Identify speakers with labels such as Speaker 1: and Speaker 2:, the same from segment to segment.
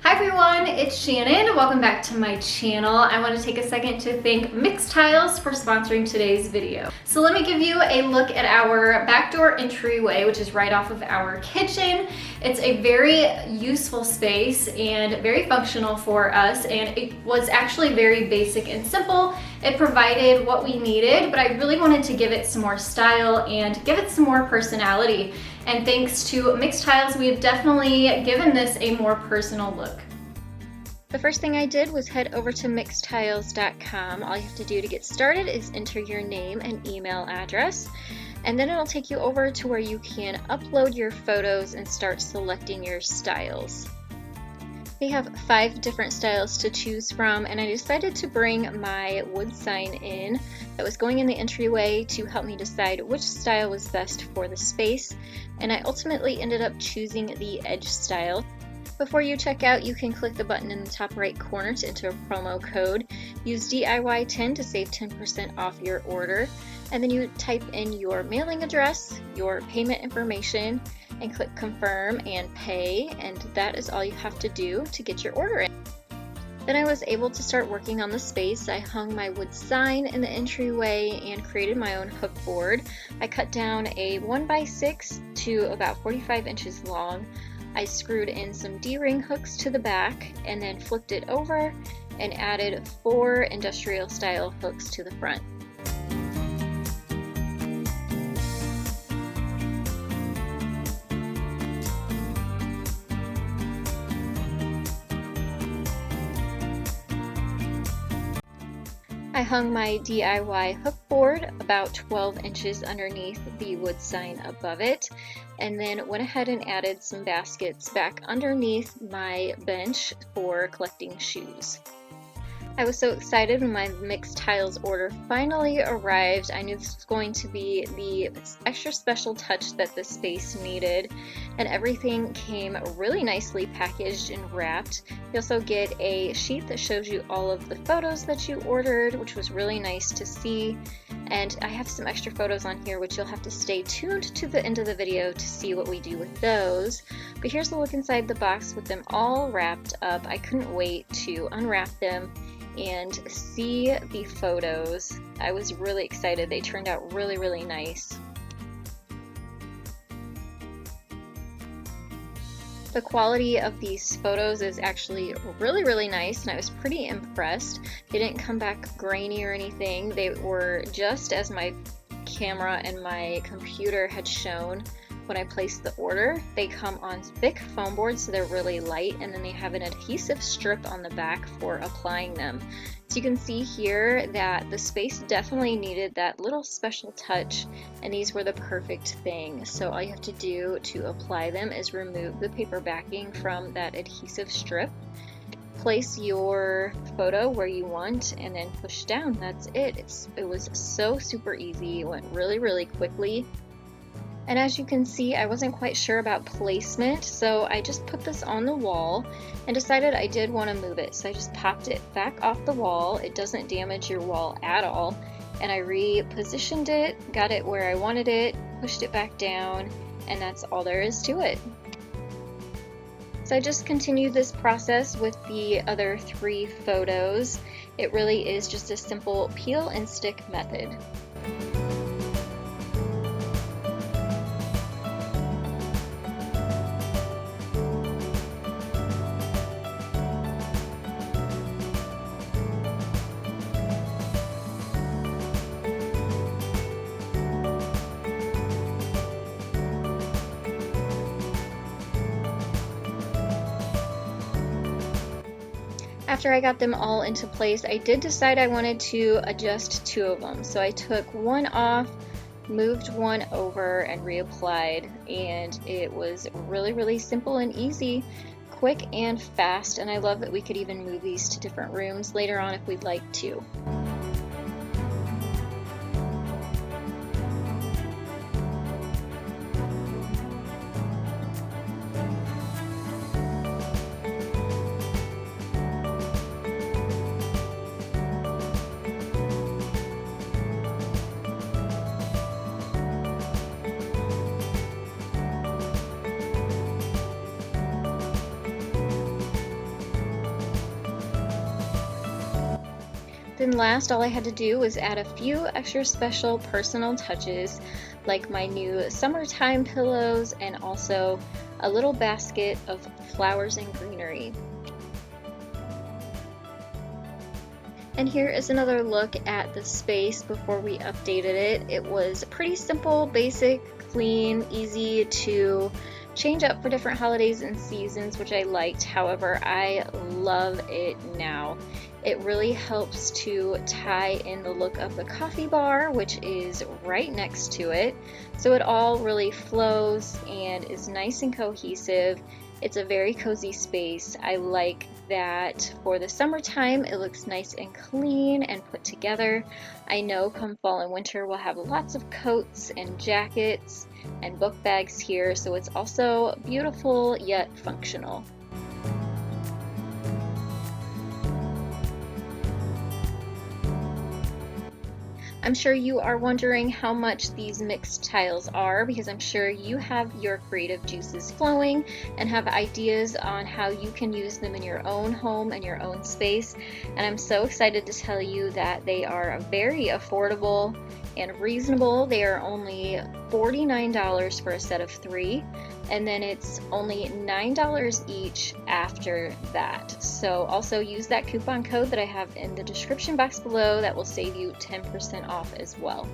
Speaker 1: Hi everyone, it's Shannon. Welcome back to my channel. I want to take a second to thank Mix Tiles for sponsoring today's video. So let me give you a look at our back door entryway, which is right off of our kitchen. It's a very useful space and very functional for us, and it was actually very basic and simple. It provided what we needed, but I really wanted to give it some more style and give it some more personality. And thanks to Mix Tiles, we have definitely given this a more personal look. The first thing I did was head over to mixtiles.com. All you have to do to get started is enter your name and email address, and then it'll take you over to where you can upload your photos and start selecting your styles. They have 5 different styles to choose from, and I decided to bring my wood sign in that was going in the entryway to help me decide which style was best for the space, and I ultimately ended up choosing the edge style. Before you check out, you can click the button in the top right corner to enter a promo code. Use DIY10 to save 10% off your order, and then you type in your mailing address, your payment information, and click confirm and pay, and that is all you have to do to get your order in. Then I was able to start working on the space. I hung my wood sign in the entryway and created my own hook board. I cut down a 1x6 to about 45 inches long. I screwed in some D-ring hooks to the back and then flipped it over and added 4 industrial style hooks to the front. I hung my DIY hook board about 12 inches underneath the wood sign above it, and then went ahead and added some baskets back underneath my bench for collecting shoes. I was so excited when my Mix Tiles order finally arrived. I knew this was going to be the extra special touch that the space needed, and everything came really nicely packaged and wrapped. You also get a sheet that shows you all of the photos that you ordered, which was really nice to see. And I have some extra photos on here, which you'll have to stay tuned to the end of the video to see what we do with those. But here's the look inside the box with them all wrapped up. I couldn't wait to unwrap them and see the photos. I was really excited. They turned out really, really nice. The quality of these photos is actually really, really nice, and I was pretty impressed. They didn't come back grainy or anything. They were just as my camera and my computer had shown when I placed the order. They come on thick foam boards, so they're really light, and then they have an adhesive strip on the back for applying them. So you can see here that the space definitely needed that little special touch, and these were the perfect thing. So all you have to do to apply them is remove the paper backing from that adhesive strip, place your photo where you want, and then push down. That's it. It was so super easy. It went really, really quickly. And as you can see, I wasn't quite sure about placement, so I just put this on the wall and decided I did want to move it. So I just popped it back off the wall. It doesn't damage your wall at all. And I repositioned it, got it where I wanted it, pushed it back down, and that's all there is to it. So I just continued this process with the other 3 photos. It really is just a simple peel and stick method. After I got them all into place, I did decide I wanted to adjust 2 of them. So I took one off, moved one over, and reapplied, and it was really, really simple and easy, quick and fast, and I love that we could even move these to different rooms later on if we'd like to. Then last, all I had to do was add a few extra special personal touches, like my new summertime pillows and also a little basket of flowers and greenery. And here is another look at the space before we updated it. It was pretty simple, basic, clean, easy to change up for different holidays and seasons, which I liked. However, I love it now. It really helps to tie in the look of the coffee bar, which is right next to it. So it all really flows and is nice and cohesive. It's a very cozy space. I like that for the summertime, it looks nice and clean and put together. I know come fall and winter, we'll have lots of coats and jackets and book bags here, so it's also beautiful yet functional. I'm sure you are wondering how much these mixed tiles are, because I'm sure you have your creative juices flowing and have ideas on how you can use them in your own home and your own space. And I'm so excited to tell you that they are very affordable and reasonable. They are only $49 for a set of 3, and then it's only $9 each after that. So also use that coupon code that I have in the description box below. That will save you 10% off as well.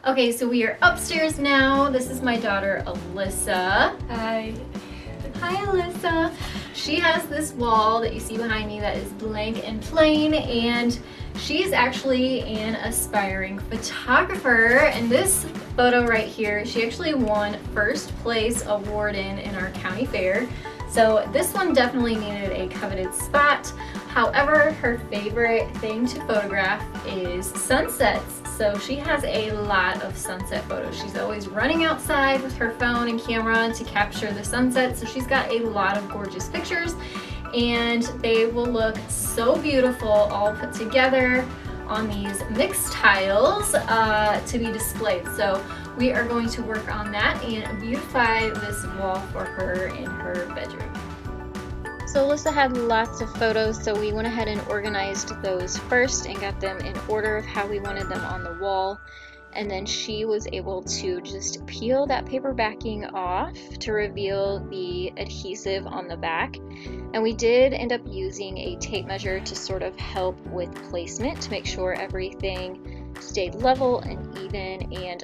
Speaker 1: Okay, so we are upstairs now. This is my daughter, Alyssa. Hi. Hi, Alyssa. She has this wall that you see behind me that is blank and plain, and she's actually an aspiring photographer. And this photo right here, she actually won first place award in our county fair. So this one definitely needed a coveted spot. However, her favorite thing to photograph is sunsets. So she has a lot of sunset photos. She's always running outside with her phone and camera to capture the sunset. So she's got a lot of gorgeous pictures, and they will look so beautiful all put together on these mixed tiles to be displayed. So we are going to work on that and beautify this wall for her in her bedroom. So Alyssa had lots of photos, so we went ahead and organized those first and got them in order of how we wanted them on the wall. And then she was able to just peel that paper backing off to reveal the adhesive on the back. And we did end up using a tape measure to sort of help with placement to make sure everything stayed level and even. And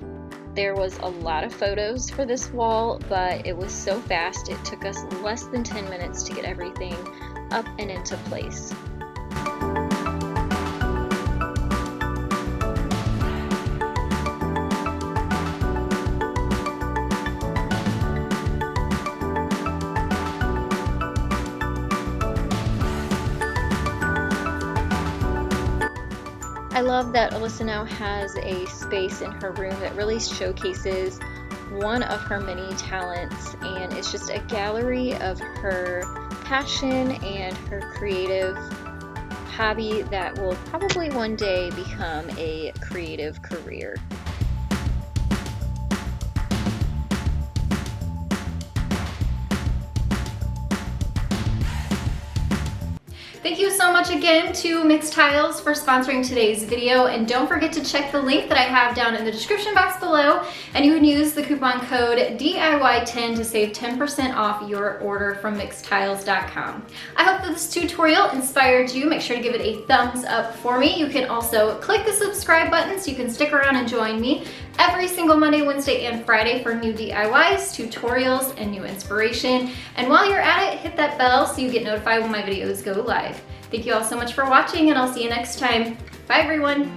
Speaker 1: there was a lot of photos for this wall, but it was so fast. It took us less than 10 minutes to get everything up and into place. I love that Alyssa now has a space in her room that really showcases one of her many talents, and it's just a gallery of her passion and her creative hobby that will probably one day become a creative career. Thank you so much again to Mixed Tiles for sponsoring today's video, and don't forget to check the link that I have down in the description box below, and you can use the coupon code DIY10 to save 10% off your order from mixedtiles.com. I hope that this tutorial inspired you. Make sure to give it a thumbs up for me. You can also click the subscribe button so you can stick around and join me every single Monday, Wednesday, and Friday for new DIYs, tutorials, and new inspiration. And while you're at it, hit that bell so you get notified when my videos go live. Thank you all so much for watching, and I'll see you next time. Bye, everyone.